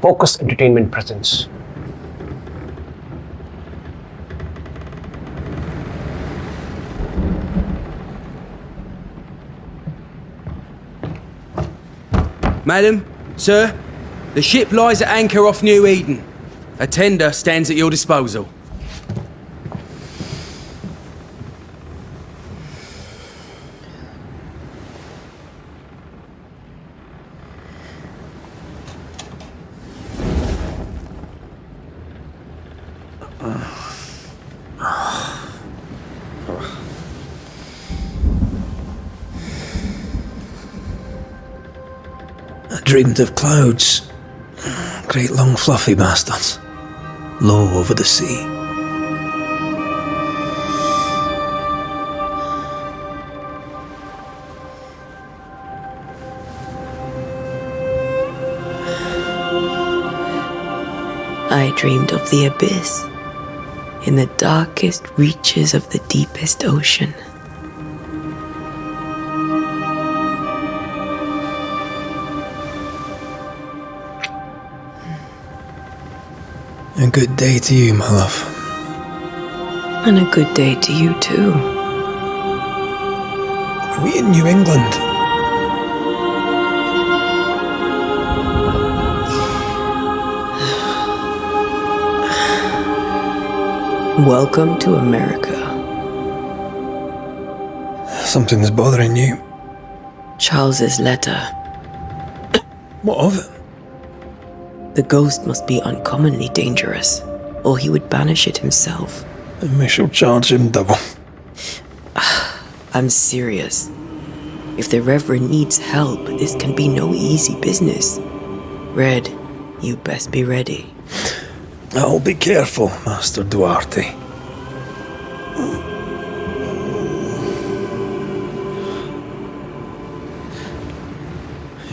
focused entertainment presence. Madam, sir, the ship lies at anchor off New Eden. A tender stands at your disposal. I dreamed of clouds. Great long fluffy bastards. Low over the sea. I dreamed of the abyss, in the darkest reaches of the deepest ocean. A good day to you, my love. And a good day to you too. Are we in New England? Welcome to America. Something's bothering you. Charles's letter. What of it? The ghost must be uncommonly dangerous, or he would banish it himself. And we shall charge him double. I'm serious. If the Reverend needs help, this can be no easy business. Red, you best be ready. I'll be careful, Master Duarte.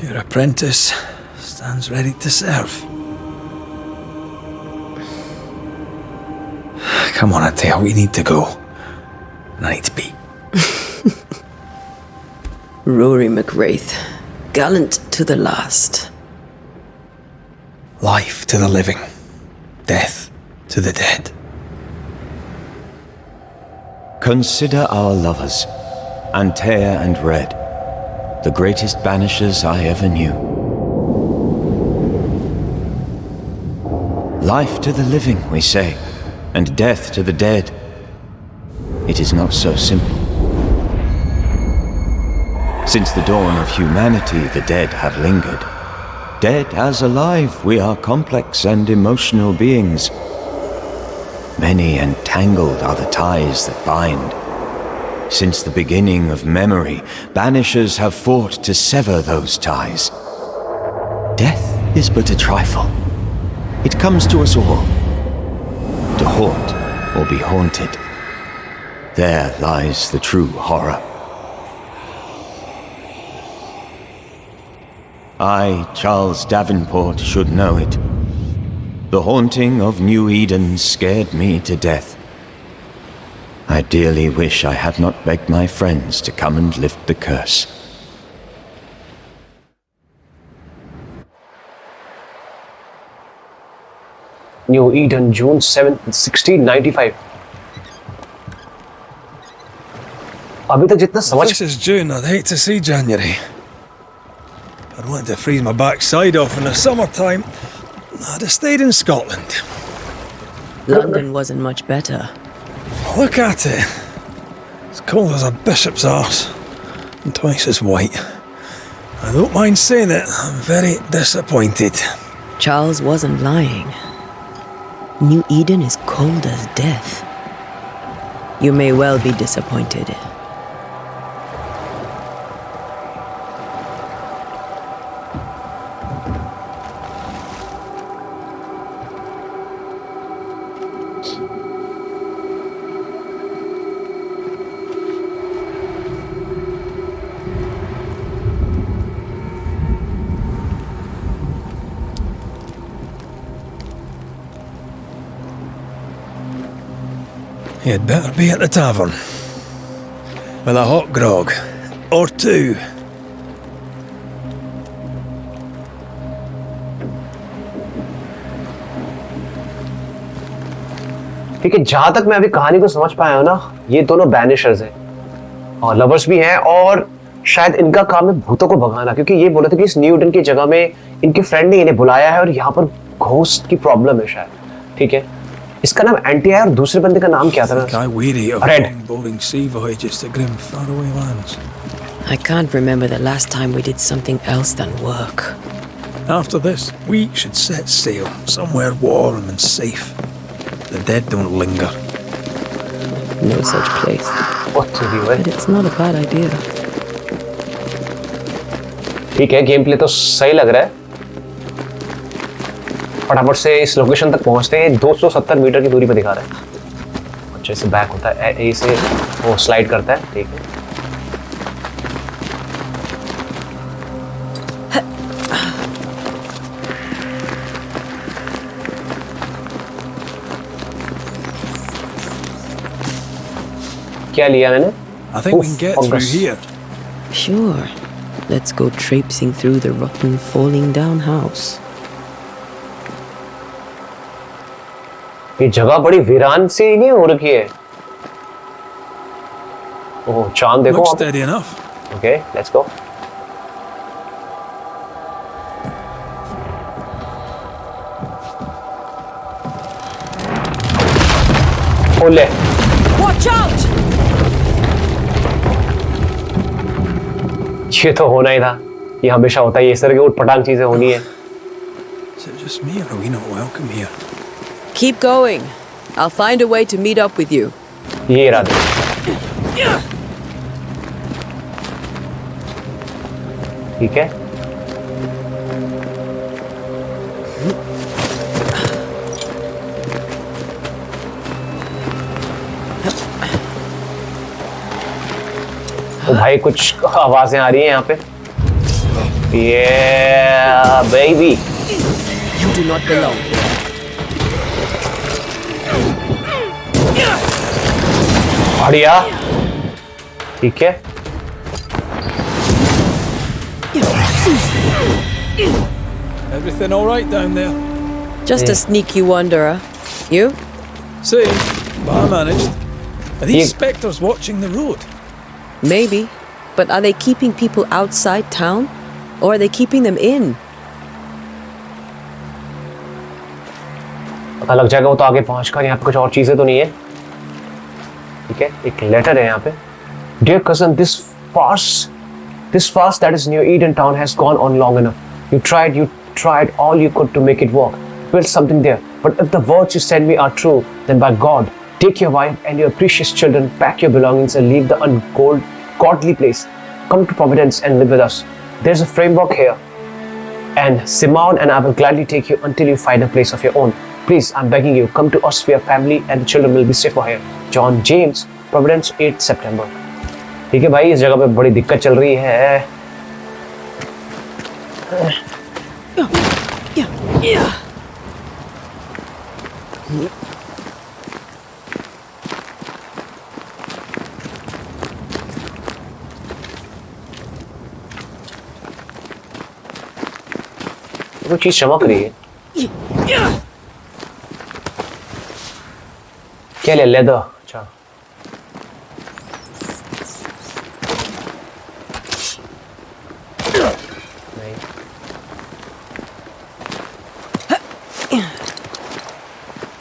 Your apprentice stands ready to serve. Come on, Antea, we need to go. And I need to be. Rory McWraith, gallant to the last. Life to the living, death to the dead. Consider our lovers, Antea and Red, the greatest banishers I ever knew. Life to the living, we say, and death to the dead. It is not so simple. Since the dawn of humanity, the dead have lingered. Dead as alive, we are complex and emotional beings. Many and tangled are the ties that bind. Since the beginning of memory, banishers have fought to sever those ties. Death is but a trifle. It comes to us all. To haunt or be haunted. There lies the true horror. I, Charles Davenport, should know it. The haunting of New Eden scared me to death. I dearly wish I had not begged my friends to come and lift the curse. New Eden, June 7th, 1695. अभी तक जितना समझ This is June. I'd hate to see January. I'd want to freeze my backside off in the summertime. I'd have stayed in Scotland. London wasn't much better. Look at it. As cold as a bishop's arse. And twice as white. I don't mind saying it, I'm very disappointed. Charles wasn't lying. New Eden is cold as death. You may well be disappointed. You'd better be at the tavern. With a hot grog. Or two. ठीक है, जहां तक मैं अभी कहानी को समझ पाया हूं ना, ये दोनों बैनिशर्स हैं और लवर्स भी हैं, और शायद इनका काम है भूतों को भगाना, क्योंकि ये बोले थे कि इस न्यू ईडन की जगह में इनके फ्रेंड ने इन्हें बुलाया है और यहाँ पर घोस्ट की प्रॉब्लम है शायद। ठीक है, इसका नाम एंटिया है और दूसरे बंदे का नाम क्या था ना? Red. boring sea voyages to grim faraway lands. I can't remember the last time we did something else than work. After this, we should set sail somewhere warm and safe. The dead don't linger. No such place. What to do, But it's not a bad idea. ठीक है, game play तो सही लग रहा है। फटाफट से इस लोकेशन तक पहुंचते हैं। 270 मीटर की दूरी पर दिखा रहा है। अच्छा, इसे बैक होता है, ए से वो स्लाइड करता है। ठीक है, क्या लिया मैंने? I think we can get through here. Sure. Let's go traipsing through the rotten, falling down house. ये जगह बड़ी वीरान सी नहीं हो रखी है। ओह, चांद देखो। Looks steady enough. Okay, let's go. ओले। Watch out! ये तो होना ही था। ये हमेशा होता है, ये इस तरह की उटपटांग चीजें होनी है। Is it just me or are we not welcome here? Keep going. I'll find a way to meet up with you. ये इरादे। ठीक है, तो भाई कुछ आवाजें आ रही हैं यहाँ पे। Yeah, baby. You do not belong. बढ़िया। ठीक है, Everything all right down there? Just a sneaky wanderer. You? Same, but I managed. Are these Yeah. specters watching the road? Maybe. But are they keeping people outside town? Or are they keeping them in? पता लग जाएगा वो तो आगे पहुंचकर। यहाँ पे कुछ और चीजें तो नहीं है। ठीक है, एक लेटर है यहाँ पे। Dear cousin, this fast that is near Eden town has gone on long enough. You tried all you could to make it work. Build something there. But if the words you send me are true, then by God, take your wife and your precious children, pack your belongings and leave the ungodly place. Come to Providence and live with us. There's a framework here. And Simon and I will gladly take you until you find a place of your own. Please, I'm begging you, come to us. We are family and the children will be safer here. John James, Providence, 8 September. ठीक है भाई, इस जगह पे बड़ी दिक्कत चल रही है। वो चीज चमक रही है। क्या ले लेदर? अच्छा, नहीं।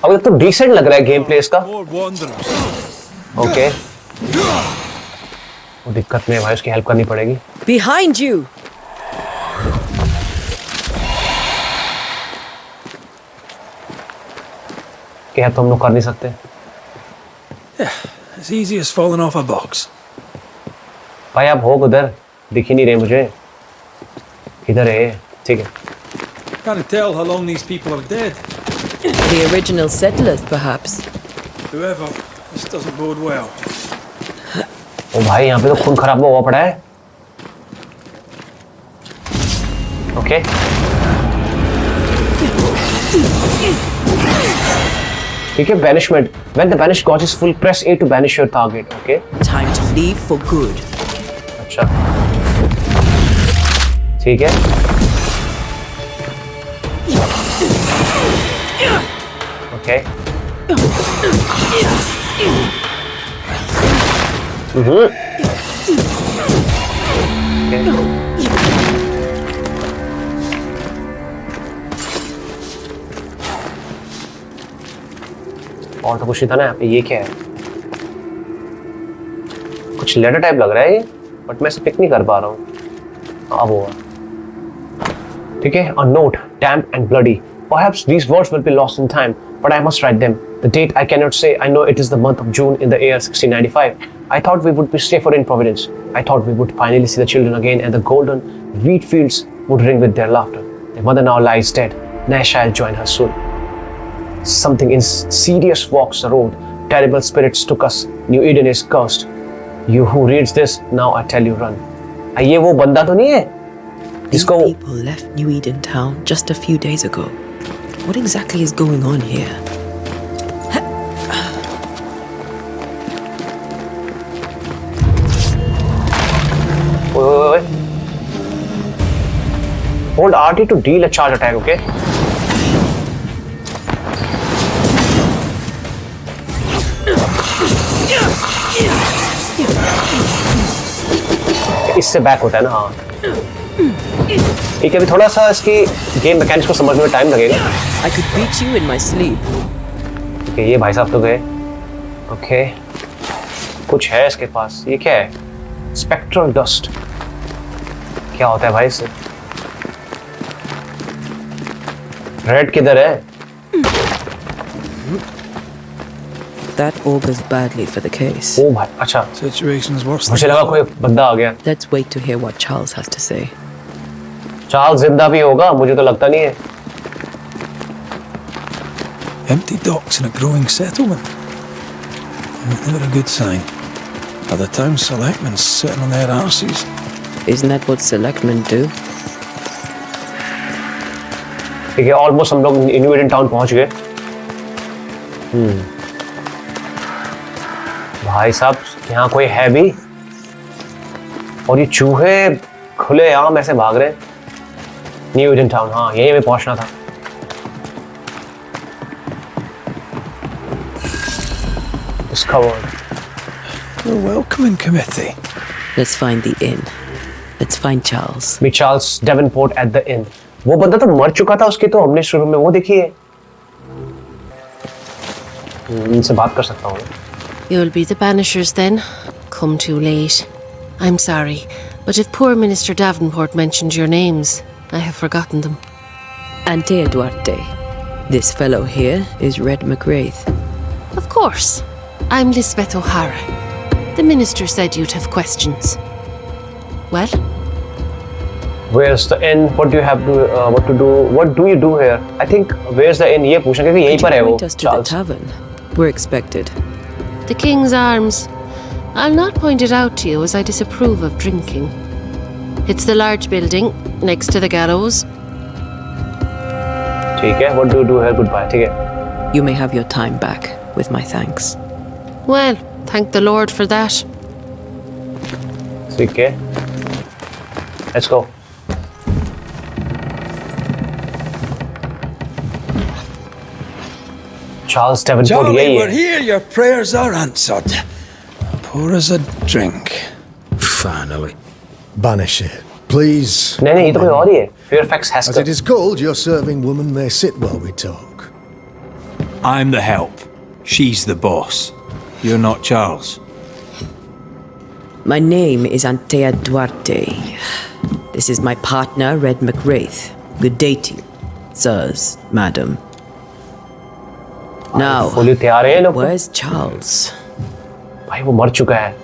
अब तो डिसेंट लग रहा है गेम प्ले इसका। More wanderers. ओके, वो दिक्कत नहीं है भाई, उसकी हेल्प करनी पड़ेगी। Behind you! क्या तो हम लोग कर नहीं सकते। As easy as falling off a box. भाई आप हो उधर, दिख ही नहीं रहे मुझे। किधर है? ठीक है, Can't tell how long these people are dead. The original settlers, perhaps. Whoever, this doesn't bode well. ओ भाई यहाँ पे तो खून खराबा हुआ पड़ा है। ओके, ठीक है, banishment. When the banished gauge is full, press A to banish your target. Okay. Time to leave for good. अच्छा, ठीक है। ओके, और तो कुछ नहीं था ना यहाँ पे। ये क्या है? कुछ लेटर टाइप लग रहा है ये, बट मैं इसे पिक नहीं कर पा रहा हूँ। अब हुआ, ठीक है। A note, damp and bloody. Perhaps these words will be lost in time, but I must write them. The date I cannot say. I know it is the month of June in the year 1695. I thought we would be safer in Providence. I thought we would finally see the children again, and the golden wheat fields would ring with their laughter. Their mother now lies dead. Nay shall join her soon. Something insidious walks the road. Terrible spirits took us. New Eden is cursed. You who reads this, now I tell you, run. ये वो बंदा तो नहीं है? These people left New Eden town just a few days ago. What exactly is going on here? Wait. Hold RT to deal a charge attack, okay? इससे back होता है ना? हाँ ठीक है, अभी थोड़ा सा इसकी गेम मैकेनिक्स को समझने में टाइम लगेगा। I could beat you in my sleep. ठीक है, ये भाई साहब तो गए। ओके, कुछ है इसके पास। ये क्या है? Spectral dust. क्या होता है भाई इससे? रेड किधर है? That augurs badly for the case. ओ भाई, अच्छा। Situation's worse मुझे than लगा कोई बंदा आ गया। Let's wait to hear what Charles has to say. Charles जिंदा भी होगा, मुझे तो लगता नहीं है। empty docks in a growing settlement. Never a good sign. Are the town selectmen sitting on their arses? Isn't that what selectmen do? ठीक है, ऑलमोस्ट हम लोग न्यू ईडन टाउन पहुंच गए। भाई साहब, यहाँ कोई है भी? और ये चूहे खुले आम ऐसे भाग रहे हैं। न्यू ईडन टाउन, हाँ यहीं हमें पहुंचना था। Discovered. A welcoming committee. Let's find the inn. Let's find Charles. Meet Charles Davenport at the inn. वो बंदा तो मर चुका था, उसकी तो हमने शुरू में वो देखी है। इनसे बात कर सकता हूँ। You'll be the Banishers then. Come too late. I'm sorry, but if poor Minister Davenport mentioned your names, I have forgotten them. Antea Duarte. This fellow here is Red McRaith. Of course. I'm Lisbeth O'Hara. The minister said you'd have questions. Well? Where's the inn? What do you have to what to do? What do you do here? I think where's the inn? ये पूछना क्योंकि यहीं पर है वो। Point us to the tavern. We're expected. The King's Arms. I'll not point it out to you as I disapprove of drinking. It's the large building next to the gallows. ठीक है, what do you do here? Goodbye, ठीक है। You may have your time back with my thanks. Well, thank the Lord for that. ठीक है, let's go. Charles Davenport, Charlie, यही we're है। here. Your prayers are answered. Pour us a drink. Finally. Banisher, please. नहीं, ये तो कोई और ही है। Fairfax As Haskell। it is called, your serving woman may sit while we talk. I'm the help. She's the boss. You're not Charles. My name is Antea Duarte. This is my partner, Red McRaith. Good day to you, sirs, madam. Now, fully तैयार है लोग। where's Charles? भाई वो मर चुका है।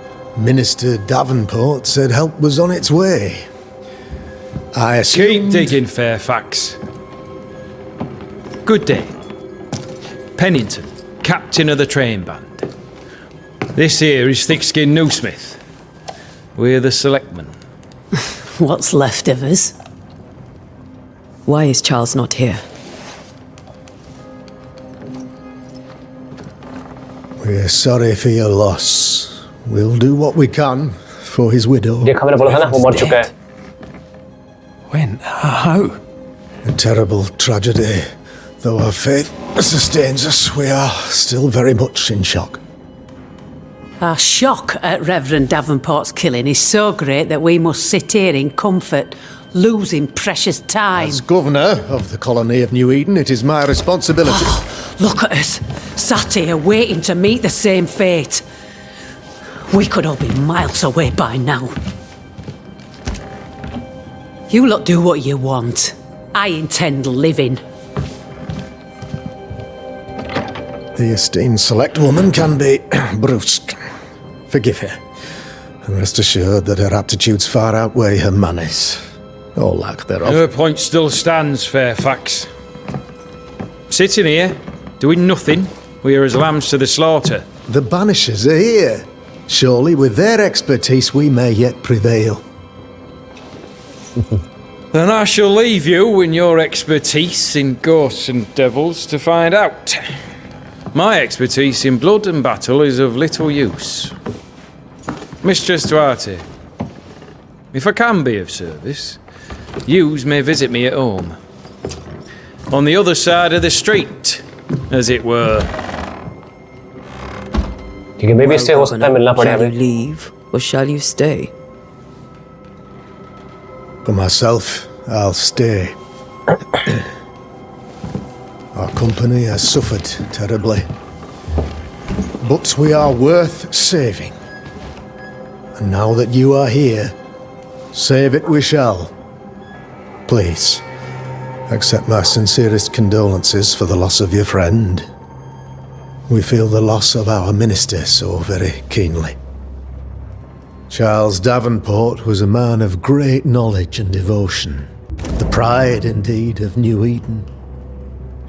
Minister Davenport said help was on its way. I Keep assumed... digging, Fairfax. Good day. Pennington, captain of the train band. This here is Thick-Skinned Newsmith. We're the selectmen. What's left of us? Why is Charles not here? We're sorry for your loss. We'll do what we can for his widow. देखा मैंने बोला था ना, वो मर चुका है। When? How? A terrible tragedy, though our faith sustains us, we are still very much in shock. Our shock at Reverend Davenport's killing is so great that we must sit here in comfort, losing precious time. As governor of the colony of New Eden, it is my responsibility. Look at us, sat here waiting to meet the same fate. We could all be miles away by now. You lot do what you want. I intend living. The esteemed select woman can be brusque. Forgive her, and rest assured that her aptitudes far outweigh her manners, or lack thereof. Her point still stands, Fairfax. Sitting here, doing nothing, we are as lambs to the slaughter. The Banishers are here. Surely, with their expertise, we may yet prevail. Then I shall leave you and your expertise in ghosts and devils to find out. My expertise in blood and battle is of little use. Mistress Duarte, if I can be of service, yous may visit me at home. On the other side of the street, as it were. ठीक है, baby इससे हो सकता है मिलना पड़े Shall you हमें. leave or shall you stay? For myself, I'll stay. Our company has suffered terribly. But we are worth saving. And now that you are here, save it we shall. Please, accept my sincerest condolences for the loss of your friend. We feel the loss of our minister so very keenly. Charles Davenport was a man of great knowledge and devotion. The pride, indeed, of New Eden.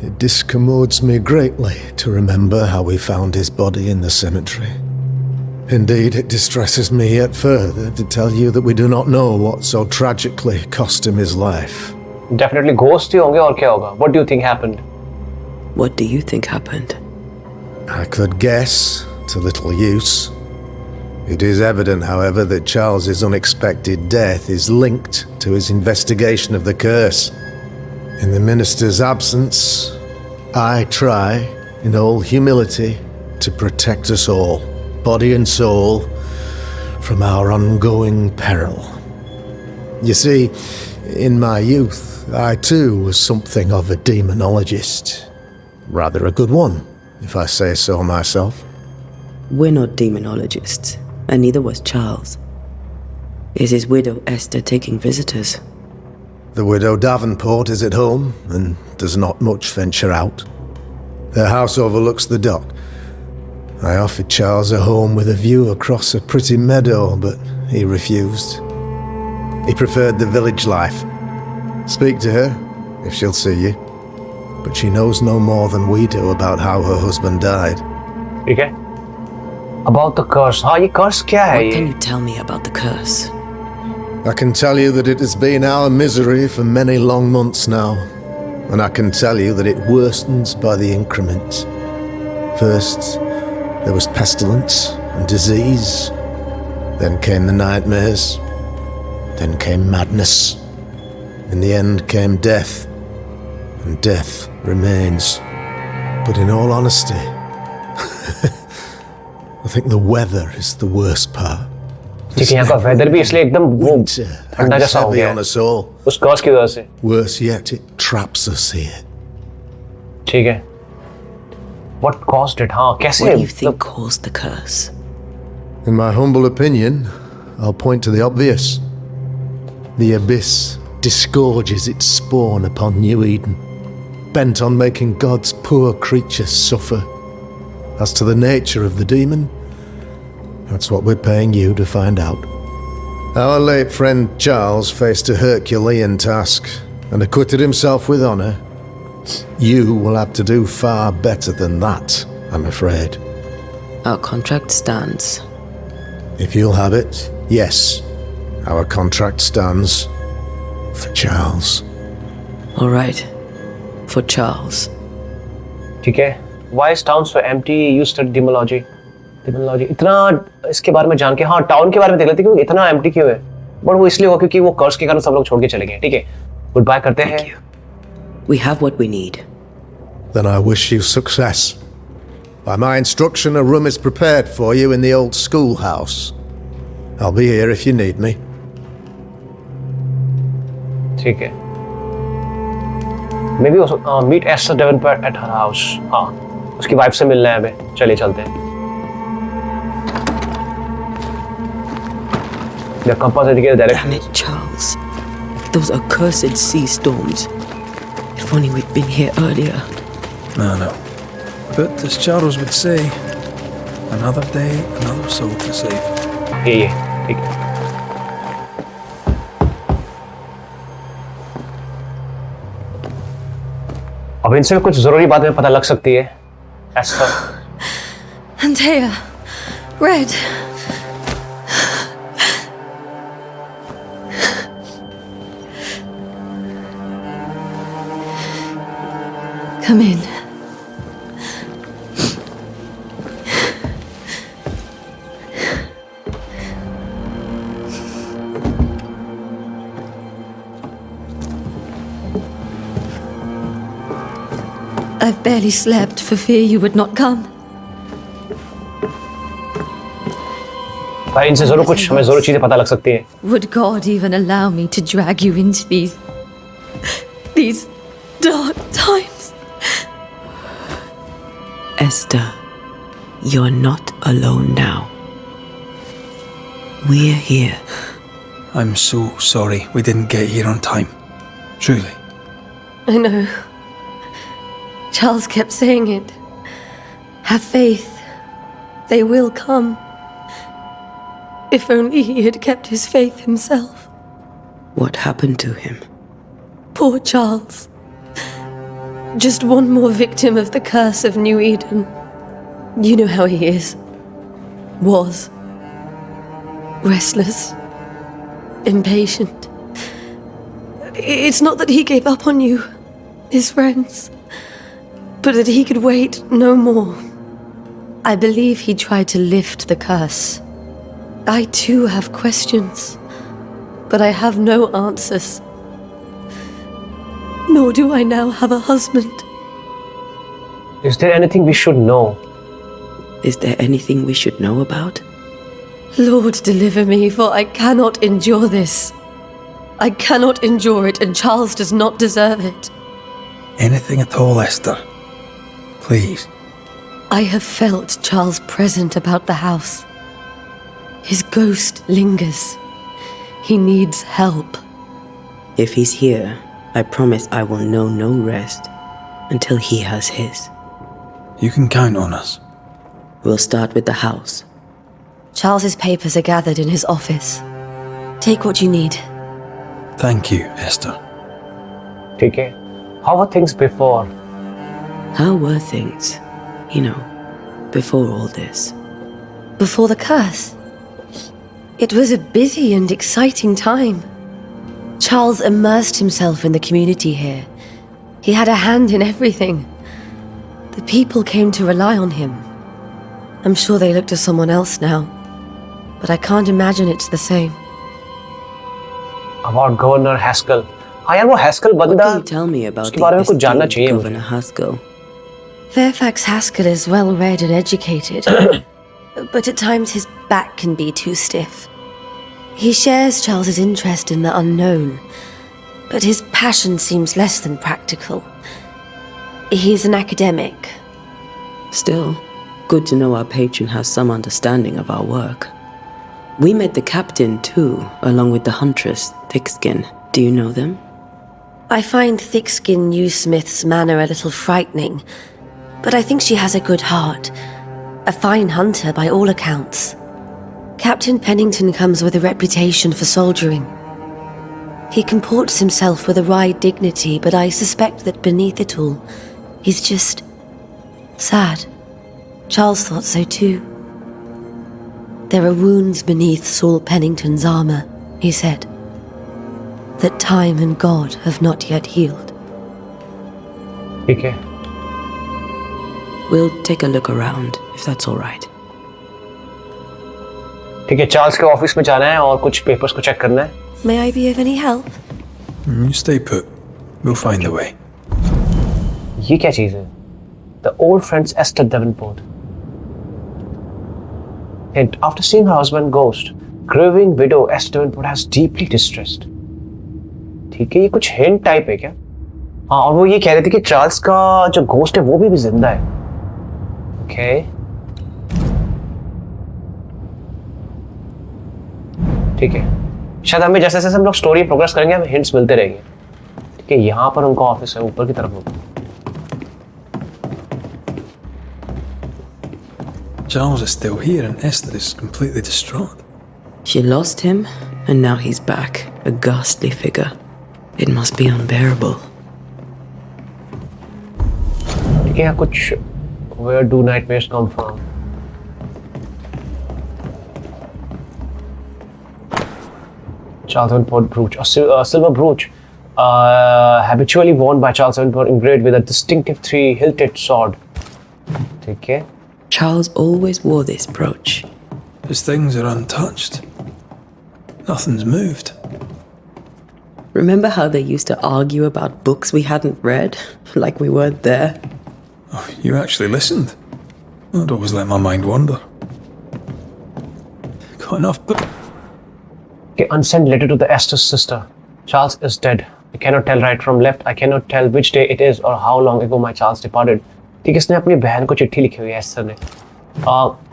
It discommodes me greatly to remember how we found his body in the cemetery. Indeed, it distresses me yet further to tell you that we do not know what so tragically cost him his life. Definitely ghosts ही होंगे और क्या होगा? What do you think happened? What do you think happened? I could guess, to little use. It is evident, however, that Charles's unexpected death is linked to his investigation of the curse. In the minister's absence, I try, in all humility, to protect us all, body and soul, from our ongoing peril. You see, in my youth, I too was something of a demonologist. Rather a good one, if I say so myself. We're not demonologists, and neither was Charles. Is his widow Esther taking visitors? The widow Davenport is at home and does not much venture out. Their house overlooks the dock. I offered Charles a home with a view across a pretty meadow, but he refused. He preferred the village life. Speak to her, if she'll see you. But she knows no more than we do about how her husband died. ठीक है? About the curse. हाँ, ये curse क्या है What can ये? you tell me about the curse? I can tell you that it has been our misery for many long months now, and I can tell you that it worstens by the increments. First, there was pestilence and disease, then came the nightmares, then came madness. In the end came death, and death remains. But in all honesty, I think the weather is the worst part. ठीक है, यहाँ का weather भी इसलिए एकदम वो Winter ठंडा hangs जैसा हो heavy गया on है. us all. उस curse की वजह से. Worse yet, it traps us here. ठीक है. What caused it? हाँ, कैसे? What do you think caused the curse? In my humble opinion, I'll point to the obvious. The abyss disgorges its spawn upon New Eden, bent on making God's poor creatures suffer. As to the nature of the demon, that's what we're paying you to find out. Our late friend Charles faced a Herculean task and acquitted himself with honour. You will have to do far better than that, I'm afraid. Our contract stands. If you'll have it, yes, our contract stands for Charles. All right. For Charles. ठीक है. Why is town so empty? You studied demonology. Demonology. इतना इसके बारे में जान के हाँ town के बारे में देख लेते क्यों इतना एम्प्टी क्यों है? बट वो इसलिए हुआ क्योंकि वो कर्स के कारण सब लोग छोड़ के चले गए. ठीक है. गुड बाय करते हैं. We have what we need. Then I wish you success. By my instruction, a room is prepared for you in the old schoolhouse. I'll be here if you need me. ठीक है. Maybe also meet Esther Davenport at her house. हाँ, उसकी wife से मिलना है हमें. चलिए चलते हैं. The compass indicates direction. Damn it, Charles. Those accursed sea storms. If only we'd been here earlier. No. But as Charles would say, another day, another soul to save. ये ठीक है. अब इनसे कुछ जरूरी बातें पता लग सकती है. Esther. Antea, Red. Come in. I've barely slept for fear you would not come. भाई इनसे जरूर कुछ हमें जरूर चीजें पता लग सकती हैं. Would God even allow me to drag you into these dark times? Esther, you're not alone now. We're here. I'm so sorry we didn't get here on time. Truly. I know. Charles kept saying it. Have faith. They will come. If only he had kept his faith himself. What happened to him? Poor Charles. Just one more victim of the curse of New Eden. You know how he is. Was. Restless. Impatient. It's not that he gave up on you, his friends, but that he could wait no more. I believe he tried to lift the curse. I too have questions, but I have no answers. Nor do I now have a husband. Is there anything we should know? Is there anything we should know about? Lord, deliver me, for I cannot endure this. I cannot endure it, and Charles does not deserve it. Anything at all, Esther. Please. I have felt Charles present about the house. His ghost lingers. He needs help. If he's here, I promise I will know no rest until he has his. You can count on us. We'll start with the house. Charles's papers are gathered in his office. Take what you need. Thank you, Esther. ठीक है. How were things before? How were things, before all this? Before the curse? It was a busy and exciting time. Charles immersed himself in the community here. He had a hand in everything. The people came to rely on him. I'm sure they look to someone else now, but I can't imagine it's the same. About Governor Haskell. हाँ यार वो Haskell What बंदा. can you tell me about उसके बारे में कुछ जानना esteemed चाहिए मुझे. Governor Haskell? Fairfax Haskell is well read and educated, but at times his back can be too stiff. He shares Charles's interest in the unknown, but his passion seems less than practical. He's an academic. Still, good to know our patron has some understanding of our work. We met the captain too, along with the huntress, Thickskin. Do you know them? I find Thickskin Newsmith's manner a little frightening, but I think she has a good heart. A fine hunter by all accounts. Captain Pennington comes with a reputation for soldiering. He comports himself with a wry dignity, but I suspect that beneath it all, he's just sad. Charles thought so too. There are wounds beneath Saul Pennington's armor, he said, that time and God have not yet healed. ठीक है. We'll take a look around, if that's all right. ठीक है. Charles के office में जाना है और कुछ पेपर्स को चेक करना है. May I be of any help? You stay put. We'll find a way. ये क्या चीज़ है? the old friends Esther Davenport. And after seeing her husband ghost, grieving widow Esther Davenport has deeply distressed. ठीक है, ये कुछ hint type है क्या? हाँ, और वो ये कह रहे थे कि चार्ल्स का जो घोस्ट है वो भी जिंदा है. ओके, ठीक है. शायद हमें जैसे जैसे हम लोग स्टोरी प्रोग्रेस करेंगे हमें हिंट्स मिलते रहेंगे. ठीक है, यहाँ पर उनका ऑफिस है ऊपर की तरफ होगा. Charles is still here and Esther is completely distraught. She lost him, and now he's back, a ghastly figure. It must be unbearable. ठीक है, कुछ where do nightmares come from? Charles Davenport brooch, a silver brooch, habitually worn by Charles Davenport, engraved with a distinctive three-hilted sword. ठीक है. Charles always wore this brooch. His things are untouched. Nothing's moved. Remember how they used to argue about books we hadn't read? Like we weren't there? Oh, you actually listened? I'd always let my mind wander. Got enough book. Okay, unsent letter to the Esther's sister. Charles is dead. I cannot tell right from left. I cannot tell which day it is or how long ago my Charles departed. ठीक है, इसने अपनी बहन को चिट्ठी लिखी हुई है एस्टर ने.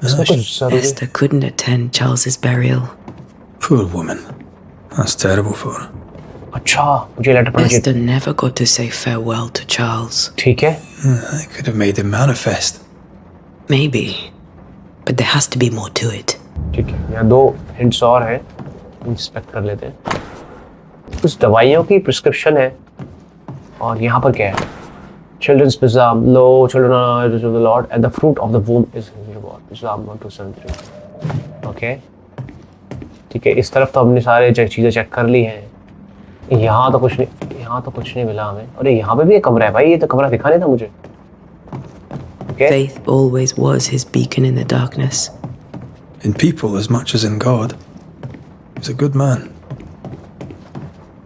इसमें कुछ जरूरी. Esther couldn't attend Charles's burial. Poor woman. That's terrible for her. अच्छा, मुझे लेटर पढ़ना चाहिए. Esther never got to say farewell to Charles. ठीक है. I could have made him manifest. Maybe, but there has to be more to it. ठीक है, यहाँ दो हिंट्स और हैं, इंस्पेक्ट कर लेते हैं. कुछ दवाइयों की प्रिस्क्रिप्शन है और यहाँ पर क्या है? Children's Psalm, lo, children are the of the Lord, and the fruit of the womb is his reward. Psalm 1:2-3. Okay. ठीक है, इस तरफ तो हमने सारे चीजें चेक कर ली हैं. यहाँ तो कुछ नहीं मिला हमें. अरे यहाँ पे भी एक कमरा है भाई, ये तो कमरा दिखा नहीं था मुझे. Okay. Faith always was his beacon in the darkness. In people as much as in God. He's a good man.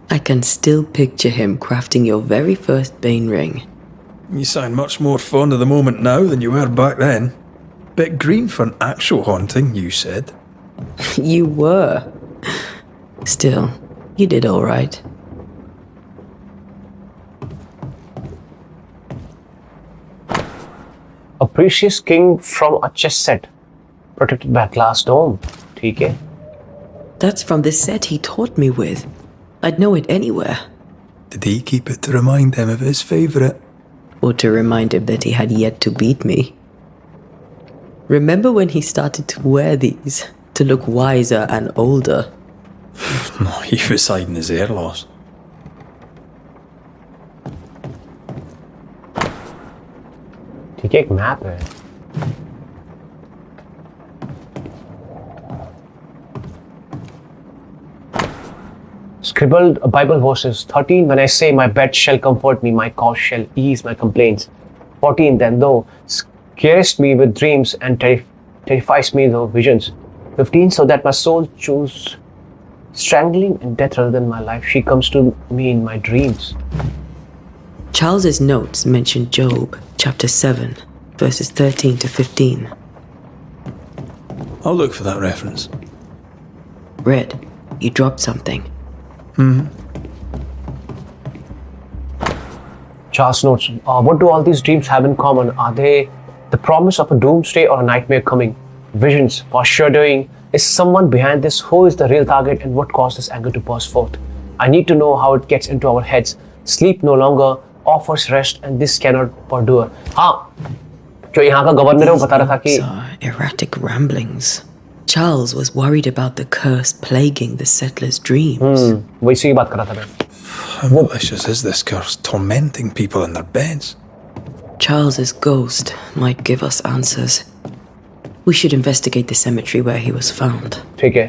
I can still picture him crafting your very first Bane ring. You sound much more fond of the moment now than you were back then. Bit green for an actual haunting, you said. You were. Still, you did all right. A precious king from a chess set, protected by a glass dome. ठीक है. That's from the set he taught me with. I'd know it anywhere. Did he keep it to remind him of his favourite? Or to remind him that he had yet to beat me. Remember when he started to wear these to look wiser and older? No, he was hiding his hair loss. ठीक है, एक map है. Scribbled Bible verses. 13. When I say my bed shall comfort me, my cause shall ease my complaints. 14. Then thou scarest me with dreams and terrifies me with visions. 15. So that my soul choose strangling in death rather than my life, she comes to me in my dreams. Charles's notes mention Job, chapter 7, verses 13 to 15. I'll look for that reference. Red, you dropped something. Charles notes, what do all these dreams have in common? Are they the promise of a doomsday or a nightmare coming? Visions, foreshadowing. Is someone behind this? Who is the real target and what caused this anger to burst forth? I need to know how it gets into our heads. Sleep no longer offers rest and this cannot perdure. हाँ, जो यहाँ का governor है वो बता रहा था कि erratic ramblings. Charles was worried about the curse plaguing the settlers' dreams. वही सी बात कर रहा था मैं. How malicious is this curse tormenting people in their beds? Charles's ghost might give us answers. We should investigate the cemetery where he was found. ठीक है.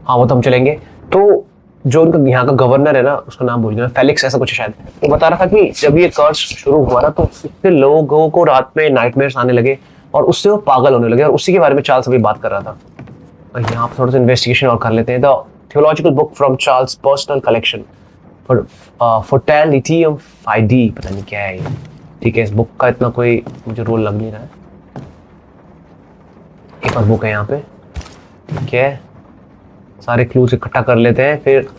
हाँ, वो तो हम चलेंगे. तो जो उनका यहाँ का गवर्नर है ना, उसका नाम भूल गया, फेलिक्स ऐसा कुछ शायद. वो बता रहा था कि जब ये कर्स शुरू हुआ ना, तो इससे लोगों को रात में नाइटमेयर्स आने लगे और उससे वो पागल होने लगे और उसी के बारे में चार्ल्स अभी बात कर रहा था. और यहाँ पर थोड़ा सा इन्वेस्टिगेशन और कर लेते हैं. The theological book from Charles personal collection for फोर्टेलिटियम फाइडी, पता नहीं क्या है ये. ठीक है, इस बुक का इतना कोई मुझे रोल लग नहीं रहा है। एक और बुक है यहाँ पे, ठीक है, सारे क्लूज इकट्ठा कर लेते हैं फिर।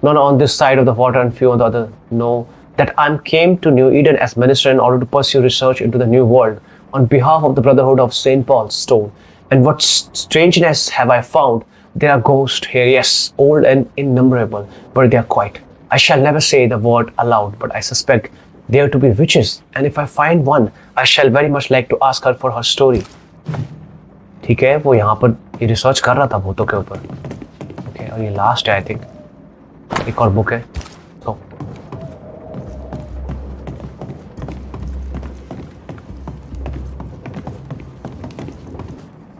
None on this side of the water and few on the other know that I came to New Eden as minister in order to pursue research into the new world on behalf of the Brotherhood of St. Paul's Stone. And what strangeness have I found? There are ghosts here, yes, old and innumerable, but they are quiet. I shall never say the word aloud, but I suspect there to be witches, and if I find one, I shall very much like to ask her for her story. ठीक है, वो यहाँ पर ये research कर रहा था भूतों के ऊपर। ओके, और ये लास्ट है आई थिंक। एक और बुक है तो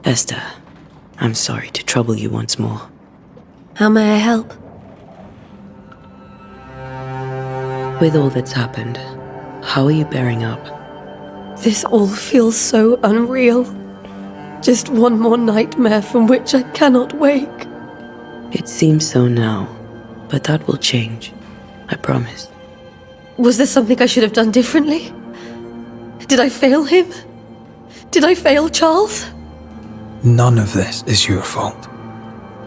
Esther, I'm sorry to trouble you once more. How may I help? With all that's happened, how are you bearing up? This all feels so unreal. Just one more nightmare from which I cannot wake. It seems so now, but that will change. I promise. Was there something I should have done differently? Did I fail him? Did I fail Charles? None of this is your fault.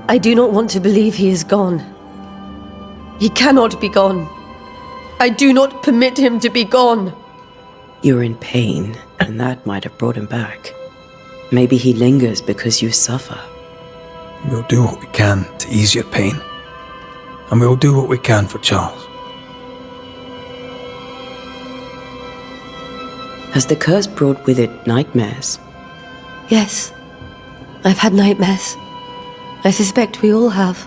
I do not want to believe he is gone. He cannot be gone. I do not permit him to be gone. You're in pain, and that might have brought him back. Maybe he lingers because you suffer. We'll do what we can to ease your pain. And we'll do what we can for Charles. Has the curse brought with it nightmares? Yes. I've had nightmares. I suspect we all have.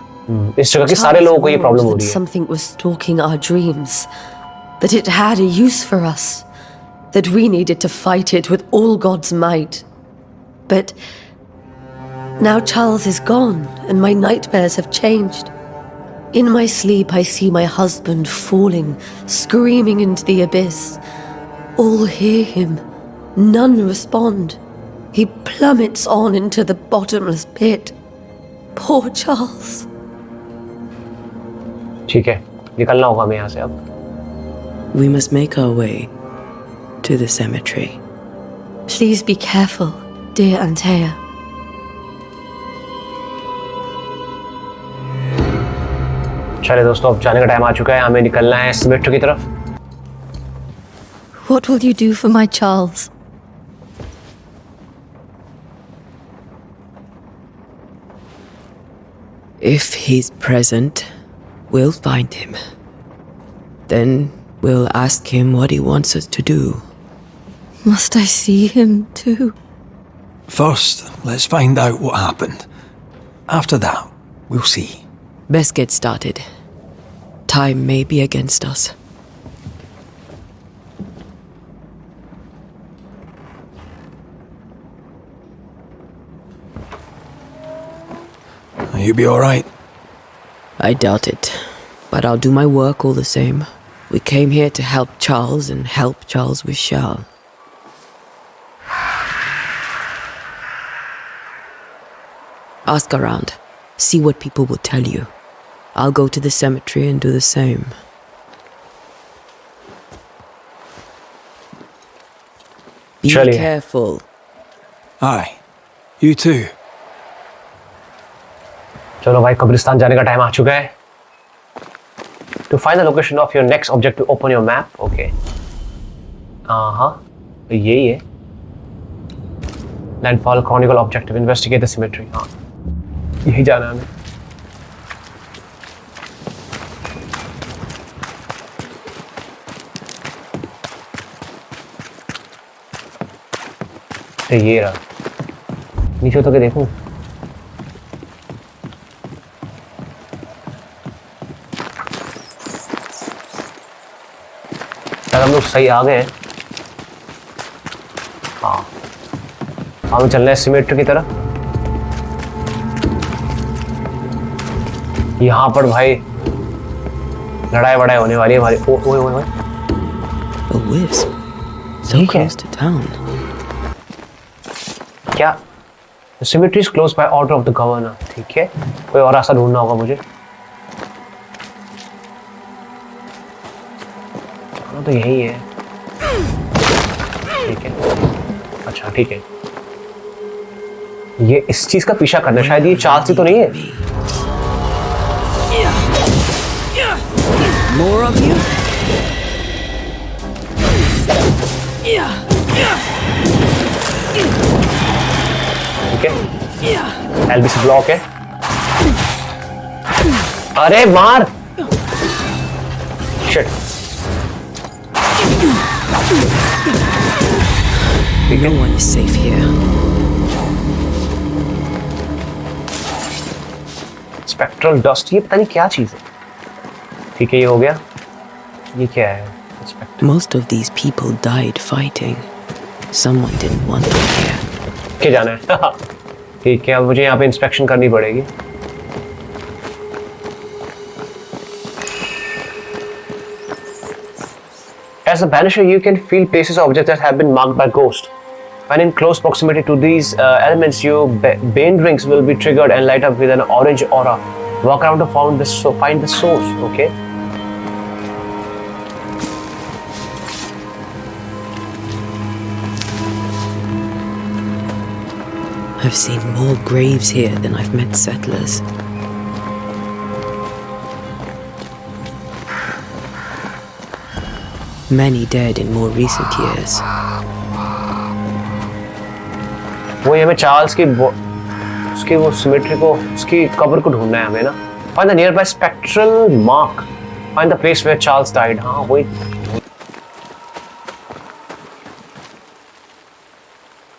इस जगह के सारे लोगों को ये problem हो रही है। Something was stalking our dreams. That it had a use for us. That we needed to fight it with all God's might. But now Charles is gone and my nightmares have changed. In my sleep I see my husband falling, screaming into the abyss. All hear him. None respond. He plummets on into the bottomless pit. Poor Charles. ठीक है, निकलना होगा हमें यहाँ से अब। We must make our way to the cemetery. Please be careful, dear Antea. चलिए दोस्तों, अब जाने का टाइम आ चुका है, हमें निकलना है सिमेट्री की तरफ। What will you do for my Charles? If he's present, we'll find him. Then we'll ask him what he wants us to do. Must I see him too? First, let's find out what happened. After that, we'll see. Best get started. Time may be against us. You be alright? I doubt it, but I'll do my work all the same. We came here to help Charles, and help Charles we shall. Ask around. See what people will tell you. I'll go to the cemetery and do the same. Be Surely. careful. Aye. You too. चलो भाई, कब्रिस्तान जाने का time आ चुका है। To find the location of your next object to open your map. Okay. हाँ, यही है। Landfall chronicle objective. Investigate the cemetery. हाँ, यही जाना है हमें। तो ये रहा। नीचे तो के देखूं। शायद हम लोग सही आ गए हैं। हाँ, हम चल रहे हैं सिमेट्री की तरफ। यहाँ पर भाई लड़ाई वड़ाई होने वाली है हमारी। ओए ओए ओए, A wisp. So close to town. क्या? The cemetery is closed by order of the governor. ठीक है, कोई और रास्ता ढूंढना होगा मुझे। थाना तो यही है। ठीक है, अच्छा ठीक है। ये इस चीज का पीछा करना, शायद ये चार्ल्स ही तो नहीं है। More of you? ठीक है, एलबीसी ब्लॉक है। अरे मार, shit. No one is safe here. Spectral dust, ये पता नहीं क्या चीज है। ठीक है, ये हो गया। ये क्या है? Most of these people died fighting. Someone didn't want them here. क्या जाना है? ठीक है, अब मुझे यहाँ पे इंस्पेक्शन करनी पड़ेगी। As a banisher, you can feel places or objects that have been marked by ghost. When in close proximity to these elements, your bane rings will be triggered and light up with an orange aura. Walk around to find the source. Okay. I've seen more graves here than I've met settlers. Many dead in more recent years. वो हमें Charles की उसकी वो symmetry को, उसकी कब्र को ढूंढना है हमें ना। Find the nearby spectral mark. Find the place where Charles died. हाँ वही।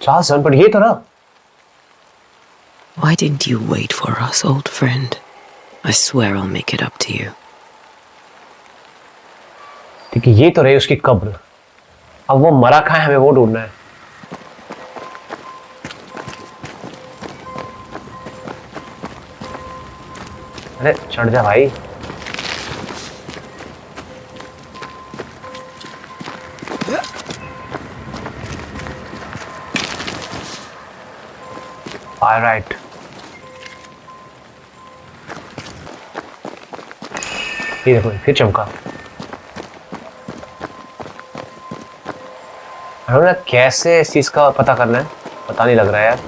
चार्ल्स पर ये तो ना। Why didn't you wait for us, old friend? I swear I'll make it up to you. ठीक है, ये तो रही उसकी कब्र। अब वो मरा कहाँ है, हमें वो ढूंढना है। अरे चढ़ जा भाई। Alright. ये देखो फिर चमका। हमें कैसे इस चीज का पता करना है, पता नहीं लग रहा है यार।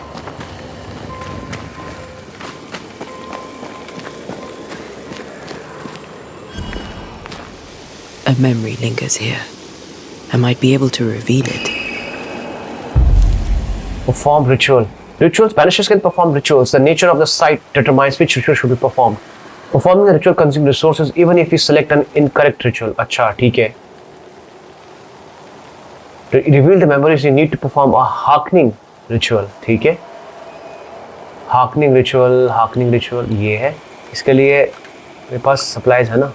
A memory lingers here. I might be able to reveal it. Perform ritual. Rituals, Banishers can perform rituals. The nature of the site determines which ritual should be performed. Performing the ritual consumes resources even if you select an incorrect ritual. अच्छा ठीक है। To reveal the memories, you need to perform a hearkening ritual. ठीक है। Hearkening ritual ये है। इसके लिए मेरे पास supplies है ना।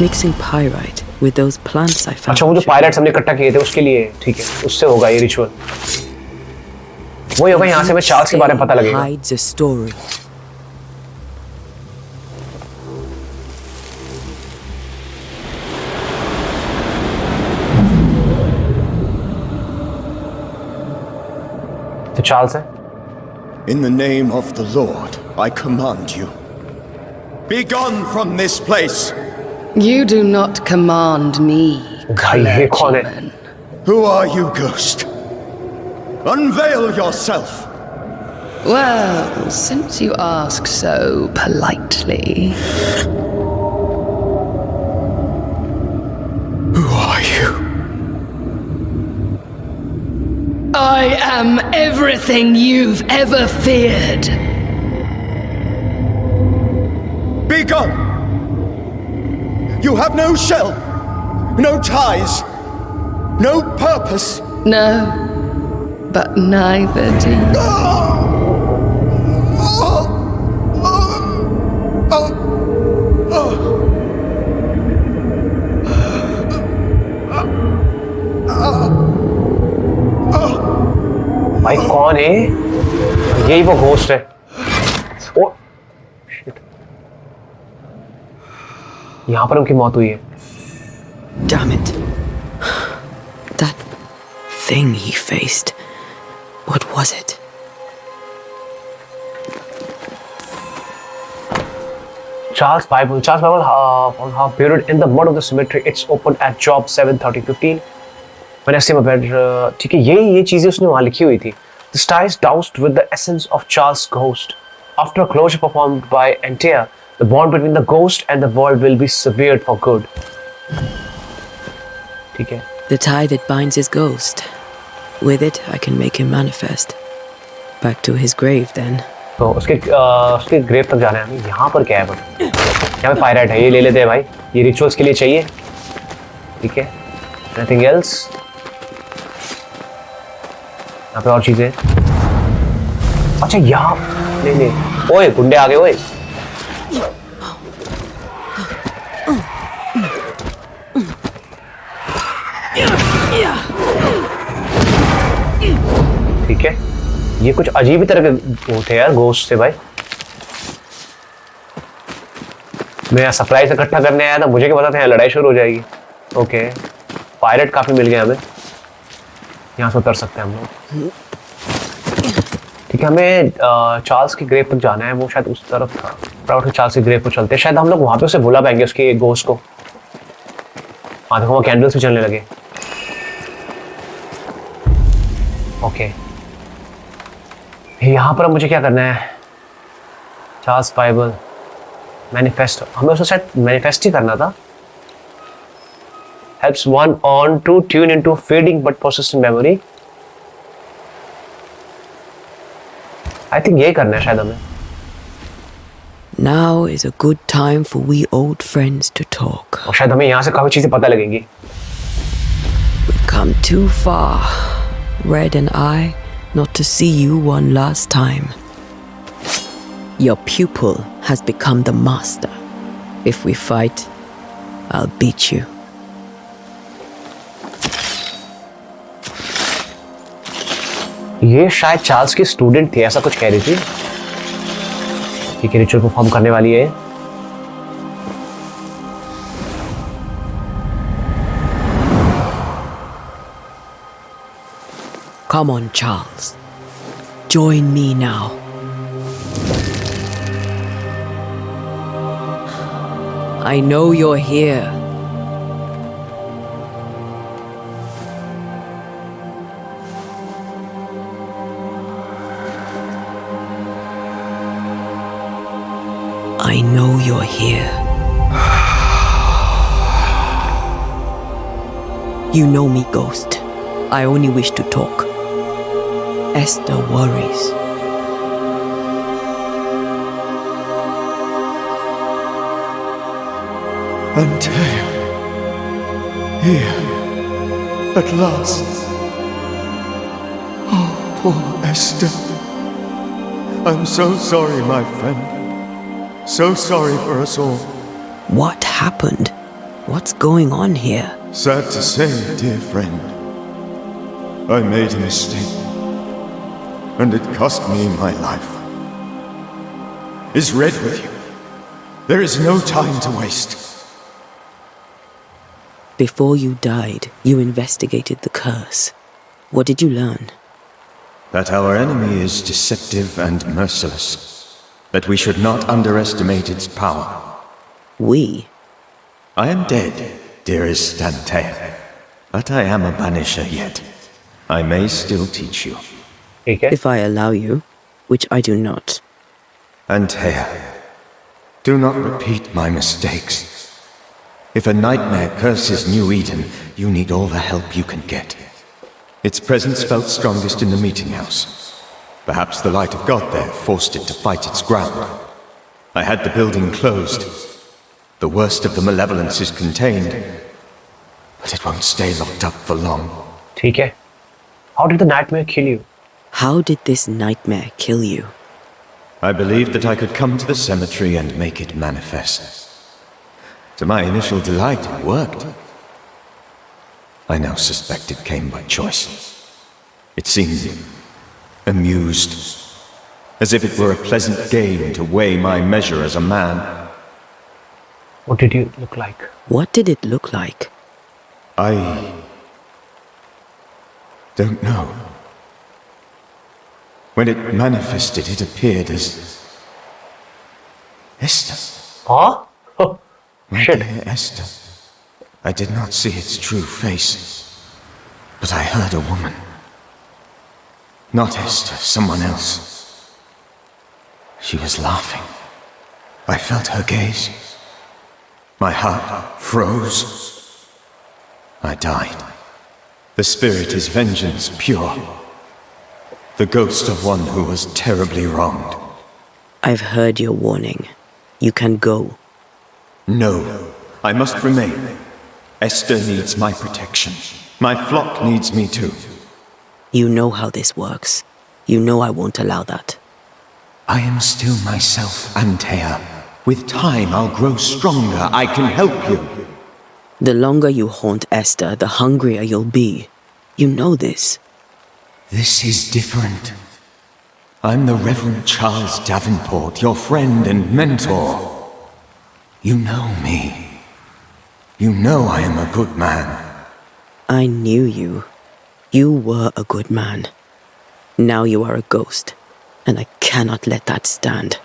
Mixing pyrite with those plants I found. अच्छा वो जो पायरेट्स हमने इकट्ठा किए थे उसके लिए, ठीक है, उससे होगा ये रिचुअल। वही होगा, यहाँ से हमें चार्ल्स के बारे में पता लगेगा। Hides a story. तो चार्ल्स है। In the name of the Lord, I command you. Be gone from this place. You do not command me, clergyman. Who are you, ghost? Unveil yourself. Well, since you ask so politely. Who are you? I am everything you've ever feared. Be gone! You have no shell, no ties, no purpose. No, but neither do you. भाई कौन है? यही वो ghost है। Oh shit, यहाँ पर उनकी मौत हुई है। Damn it. That thing he faced. What was it? Charles Bible buried in the mud of the cemetery. It's open at job 7:30:15. When I see my bed, ठीक है, ये चीजें उसने वहाँ लिखी हुई थी. The sty is doused with the essence of Charles' ghost. After a closure performed by Antea, the bond between the ghost and the world will be severed for good. ठीक है. The tie that binds his ghost. With it, I can make him manifest. Back to his grave, then. तो उसके grave तक जाना है हमें. यहाँ पर क्या है भाई? यहाँ पे पायरेट है, ये ले लेते हैं भाई. ये रिचुअल्स के लिए चाहिए. ठीक है. Anything else? यहाँ पे और चीजें. अच्छा यहाँ नहीं. ओए गुंडे आ गए ओए. ठीक है. ये कुछ अजीब ही तरह के होते हैं यार घोस्ट से भाई. मैं सप्लाईज इकट्ठा करने आया था, मुझे क्या पता था यहाँ लड़ाई शुरू हो जाएगी. ओके. पायरेट काफी मिल गया हमें. यहाँ से उतर सकते हैं हम लोग. ठीक है. हमें चार्ल्स की ग्रेव तक जाना है. वो शायद उस तरफ था. प्राउड चार्ल्स की ग्रेव को चलते हैं. शायद हम लोग वहां पे उसे बुला पाएंगे उसके घोस्ट को. हाँ देखो वो कैंडल्स भी चलने लगे. ओके. यहाँ पर मुझे क्या करना है? Charles Bible manifest. हमें उसको शायद मैनिफेस्ट ही करना था. helps one on to tune into fading but persistent memory. I think यही करना है शायद हमें. Now is a good time for we old friends to talk. और शायद हमें यहाँ से काफी चीजें पता लगेंगी. We've come too far, Red and I, not to see you one last time. Your pupil has become the master. If we fight, I'll beat you. ये शायद चार्ल्स की स्टूडेंट थी, ऐसा कुछ कह रही थी. ठीक है. रिचुअल परफॉर्म करने वाली है. Come on, Charles. Join me now. I know you're here. I know you're here. You know me, Ghost. I only wish to talk. Esther worries. Antea. Here. At last. Oh, poor Esther. I'm so sorry, my friend. So sorry for us all. What happened? What's going on here? Sad to say, dear friend. I made a mistake. And it cost me my life. Is Red with you? There is no time to waste. Before you died, you investigated the curse. What did you learn? That our enemy is deceptive and merciless. That we should not underestimate its power. We? I am dead, dearest Antea. But I am a banisher yet. I may still teach you. If I allow you, which I do not. Antea, do not repeat my mistakes. If a nightmare curses New Eden, you need all the help you can get. Its presence felt strongest in the meeting house. Perhaps the light of God there forced it to fight its ground. I had the building closed. The worst of the malevolence is contained, but it won't stay locked up for long. ठीक है. How did the nightmare kill you? How did this nightmare kill you? I believed that I could come to the cemetery and make it manifest. To my initial delight, it worked. I now suspect it came by choice. It seemed amused, as if it were a pleasant game to weigh my measure as a man. What did you look like? What did it look like? I don't know. When it manifested, it appeared as Esther. Huh? Oh, My shit. dear Esther, I did not see its true face, but I heard a woman. Not Esther, someone else. She was laughing. I felt her gaze. My heart froze. I died. The spirit is vengeance pure. The ghost of one who was terribly wronged. I've heard your warning. You can go. No, I must remain. Esther needs my protection. My flock needs me too. You know how this works. You know I won't allow that. I am still myself, Antea. With time, I'll grow stronger. I can help you. The longer you haunt Esther, the hungrier you'll be. You know this. This is different. I'm the Reverend Charles Davenport, your friend and mentor. You know me. You know I am a good man. I knew you. You were a good man. Now you are a ghost, and I cannot let that stand.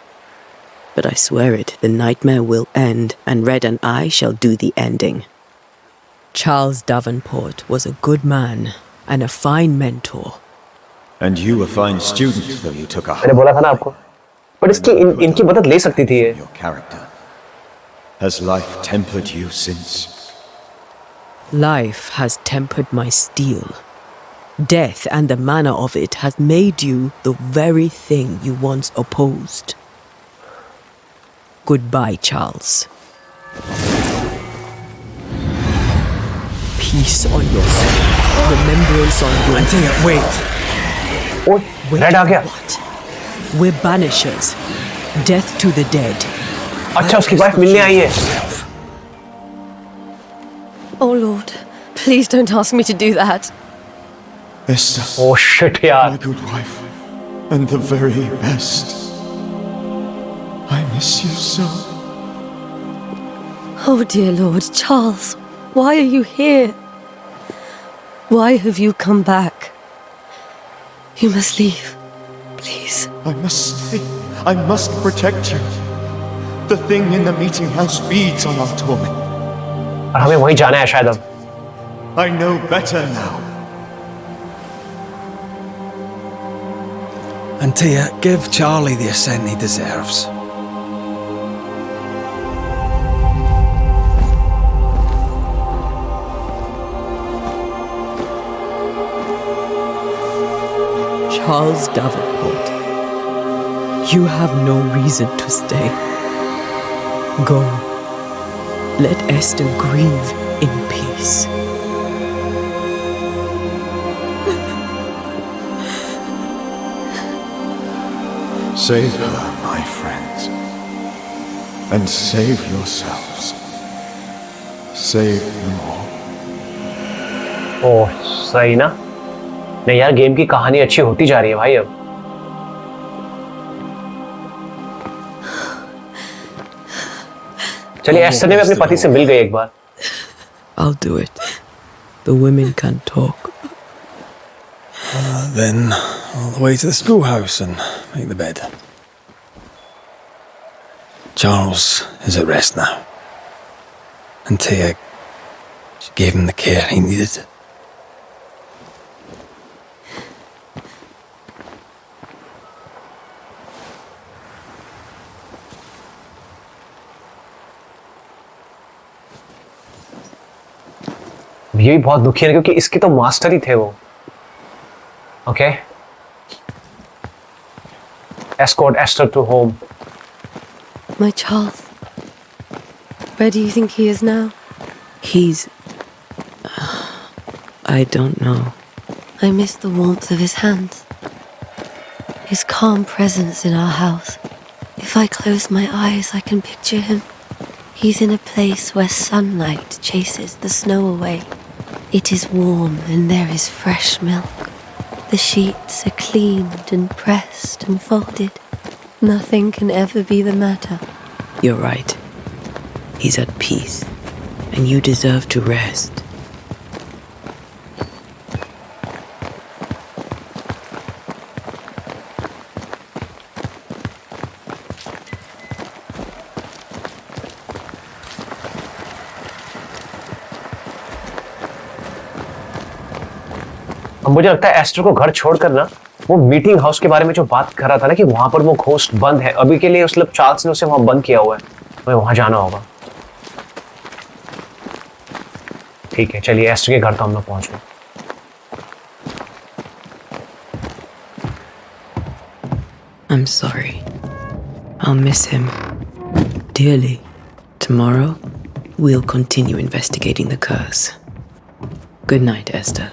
But I swear it, the nightmare will end, and Red and I shall do the ending. Charles Davenport was a good man and a fine mentor. And you a fine student, though you took a मैंने बोला था ना आपको. But इनकी मदद ले सकती थी ये. your character. Has life tempered you since? Life has tempered my steel. Death and the manner of it has made you the very thing you once opposed. Goodbye, Charles. Peace on your soul. Remembrance on your... Antea, wait. Oh, Red आ गया. What? We're banishers. Death to the dead. अच्छा उसकी wife मिलने आई है. Oh Lord, please don't ask me to do that. Esther, Oh shit my यार. good wife, and the very best. I miss you so. Oh dear Lord, Charles, why are you here? Why have you come back? You must leave, please. I must stay. I must protect you. The thing in the meeting house feeds on our torment. और हमें वहीं जाना है शायद अब. I know better now. Antea, give Charlie the ascent he deserves. Charles Davenport, you have no reason to stay. Go. Let Esther grieve in peace. Save her, my friends. And save yourselves. Save them all. ओह सही ना. नहीं यार game की कहानी अच्छी होती जा रही है भाई अब. चलिए एस्टर ने भी अपने पति से मिल गई एक बार. I'll do it. The women can talk. Then, all the way to the schoolhouse and make the bed. Charles is at rest now. Antea, she gave him the care he needed. ये भी बहुत दुखी है क्योंकि इसके तो master ही थे वो. Okay. Escort Esther to home. My Charles, where do you think he is now? He's... I don't know. I miss the warmth of his hands. His calm presence in our house. If I close my eyes, I can picture him. He's in a place where sunlight chases the snow away. It is warm and there is fresh milk. The sheets are cleaned and pressed and folded. Nothing can ever be the matter. You're right. He's at peace, and you deserve to rest. अब मुझे लगता है ester को घर छोड़कर ना वो meeting house के बारे में जो बात कर रहा था ना कि वहां पर वो घोस्ट बंद है अभी के लिए, मतलब चार्ल्स ने उसे वहां बंद किया हुआ है, हमें वहां जाना होगा। ठीक है चलिए, एस्टर के घर तो हम लोग पहुंच गए। I'm sorry. I'll miss him dearly. Tomorrow, we'll continue investigating the curse. Good night, Esther.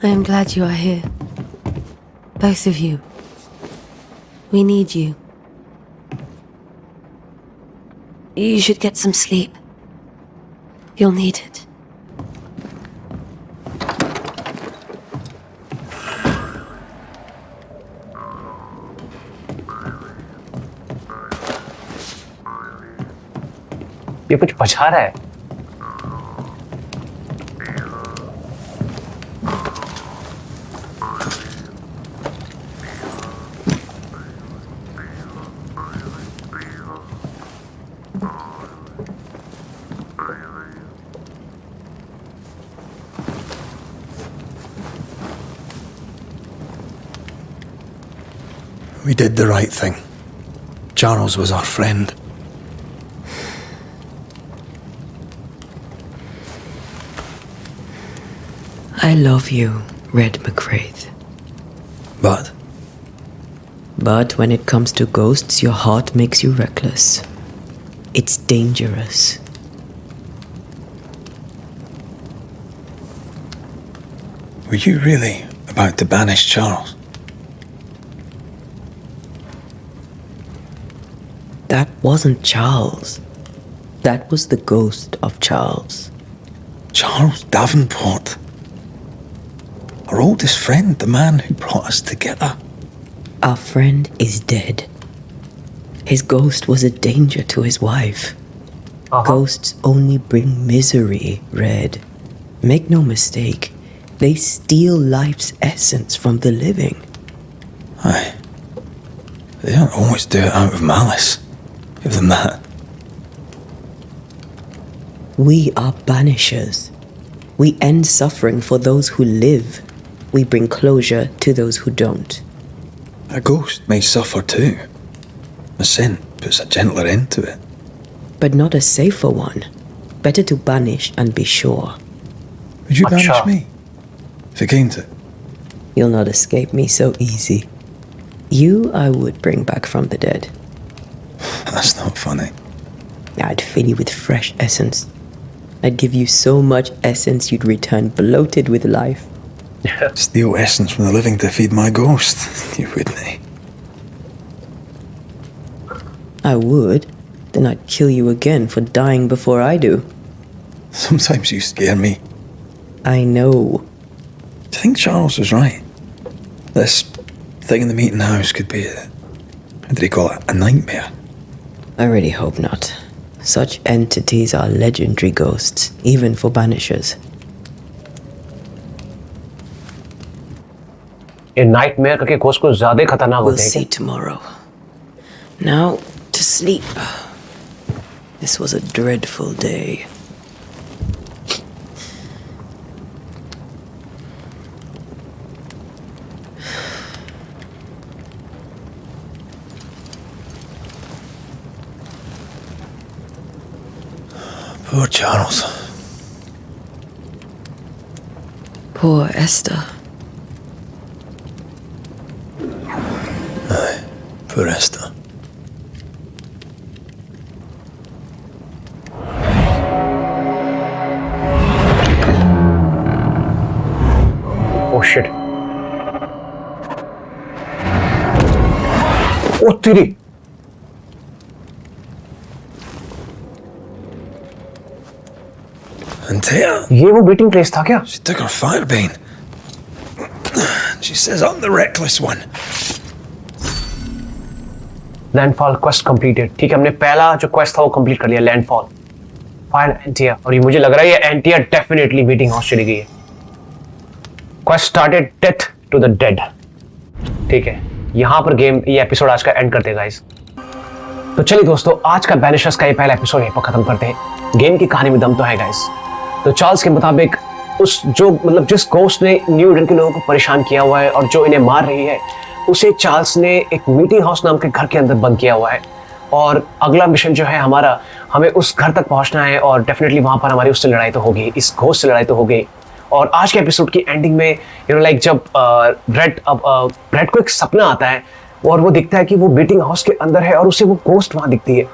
I am glad you are here. Both of you. We need you. You should get some sleep. You'll need it. ये कुछ बचा रहा है। We did the right thing. Charles was our friend. I love you, Red McWraith. But But when it comes to ghosts, your heart makes you reckless. It's dangerous. were you really about to banish Charles? That wasn't Charles. That was the ghost of Charles. Charles Davenport. Our oldest friend, the man who brought us together. Our friend is dead. His ghost was a danger to his wife. Ghosts only bring misery, Red. Make no mistake, they steal life's essence from the living. Aye. They don't always do it out of malice. Give them that. We are banishers. We end suffering for those who live. We bring closure to those who don't. A ghost may suffer too. A sin puts a gentler end to it. But not a safer one. Better to banish and be sure. Would you banish me? If it came to it? You'll not escape me so easy. You I would bring back from the dead. That's not funny. I'd fill you with fresh essence. I'd give you so much essence you'd return bloated with life. Steal essence from the living to feed my ghost. You wouldn't, eh? I would. Then I'd kill you again for dying before I do. Sometimes you scare me. I know. Do you think Charles was right? This thing in the meeting house could be how did he call it? A nightmare? I really hope not. Such entities are legendary ghosts, even for banishers. ये nightmare करके ghost को ज्यादा खतरनाक We'll होते हैं see tomorrow. Now to sleep. This was a dreadful day. Poor Charles. Poor Esther. Aye, poor Esther. Oh shit. Oh तेरी. Antea? ये वो मीटिंग प्लेस था क्या? She took her firebane. She says I'm the reckless one. Landfall quest completed. ठीक है, हमने पहला जो क्वेस्ट था वो कंप्लीट कर लिया, लैंडफॉल। फाइंड एंटिया, और ये मुझे लग रहा है ये एंटिया डेफिनेटली मीटिंग हाउस चली गई है। Quest started death to the dead. ठीक है, यहां पर गेम ये एपिसोड आज का एंड करते हैं गाइस। तो चलिए दोस्तों, आज का बैनिशर्स का ये पहला एपिसोड यहीं पर खत्म करते हैं। गेम की कहानी में दम तो है गाइस। तो चार्ल्स के मुताबिक उस जो मतलब जिस घोस्ट ने न्यू ईडन के लोगों को परेशान किया हुआ है और जो इन्हें मार रही है, उसे चार्ल्स ने एक मीटिंग हाउस नाम के घर के अंदर बंद किया हुआ है। और अगला मिशन जो है हमारा, हमें उस घर तक पहुंचना है और डेफिनेटली वहां पर हमारी उससे लड़ाई तो होगी, इस घोस्ट से लड़ाई तो होगी। और आज के एपिसोड की एंडिंग में लाइक जब रेड को एक सपना आता है और वो दिखता है कि वो मीटिंग हाउस के अंदर है और उसे वो घोस्ट वहां दिखती है।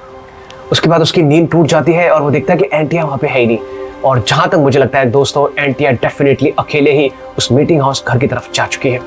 उसके बाद उसकी नींद टूट जाती है और वो दिखता है कि एंटिया वहां पे है ही नहीं। और जहां तक मुझे लगता है दोस्तों, एंटिया डेफिनेटली अकेले ही उस मीटिंग हाउस घर की तरफ जा चुकी है।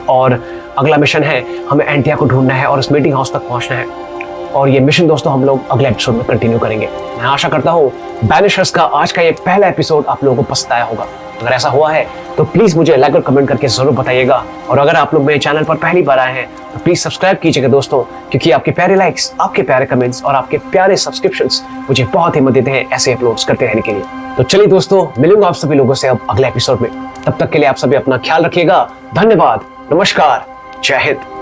और अगला मिशन है, हमें एंटिया को ढूंढना है और उस मीटिंग हाउस तक पहुंचना है। और ये मिशन दोस्तों हम लोग अगले एपिसोड में कंटिन्यू करेंगे। मैं आशा करता हूँ बैनिशर्स का आज का ये पहला एपिसोड आप लोगों को पसंद आया होगा। अगर ऐसा हुआ है तो प्लीज मुझे लाइक और कमेंट करके जरूर बताइएगा। और अगर आप लोग मेरे चैनल पर पहली बार आए हैं तो प्लीज सब्सक्राइब कीजिएगा दोस्तों, क्योंकि आपके प्यारे लाइक्स, आपके प्यारे कमेंट्स और आपके प्यारे सब्सक्रिप्शंस मुझे बहुत हिम्मत देते हैं ऐसे अपलोड्स करते रहने के लिए। तो चलिए दोस्तों, मिलूंगा आप सभी लोगों से अब अगले एपिसोड में। तब तक के लिए आप सभी अपना ख्याल रखिएगा। धन्यवाद, नमस्कार, जय हिंद।